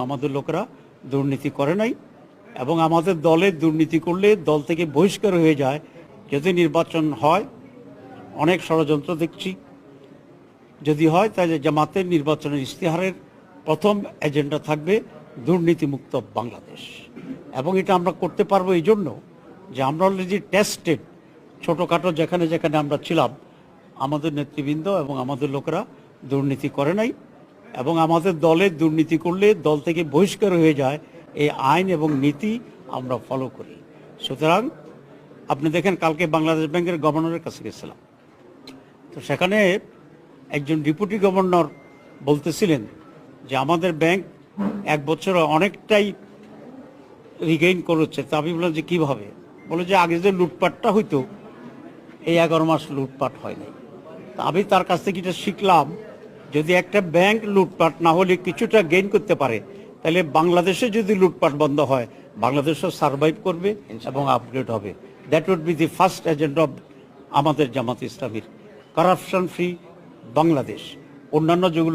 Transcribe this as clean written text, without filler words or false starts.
আমাদের লোকেরা দুর্নীতি করে নাই এবং আমাদের দলের দুর্নীতি করলে দল থেকে বহিষ্কার হয়ে যায়। যদি নির্বাচন হয়, অনেক ষড়যন্ত্র দেখছি, যদি হয় তাহলে জামাতের নির্বাচনের ইশতেহারের প্রথম এজেন্ডা থাকবে দুর্নীতিমুক্ত বাংলাদেশ। এবং এটা আমরা করতে পারবো এই জন্য যে আমরা অলরেডি টেস্টেড। ছোটোখাটো যেখানে যেখানে আমরা ছিলাম, আমাদের নেতৃবৃন্দ এবং আমাদের লোকেরা দুর্নীতি করে নাই এবং আমাদের দলের দুর্নীতি করলে দল থেকে বহিষ্কার হয়ে যায়। এই আইন এবং নীতি আমরা ফলো করি। সুতরাং আপনি দেখেন, কালকে বাংলাদেশ ব্যাংকের গভর্নরের কাছে গেছিলাম, তো সেখানে একজন ডেপুটি গভর্নর বলতেছিলেন যে আমাদের ব্যাংক এক বছরে অনেকটাই রিগেইন করেছে। তা আমি বললাম যে কীভাবে? বলে যে আগে যে লুটপাটটা হইতো, এই 11 মাস লুটপাট হয় নাই। তা আমি তার কাছ থেকে এটা শিখলাম, যদি একটা ব্যাংক লুটপাট না হলে কিছুটা গেইন করতে পারে, তাহলে বাংলাদেশে যদি লুটপাট বন্ধ হয়, বাংলাদেশও সার্ভাইভ করবে এবং আপগ্রেড হবে। That would be the first agenda of আমাদের জামাত ইসলামীর, কারাপশন ফ্রি বাংলাদেশ। অন্যান্য যেগুলো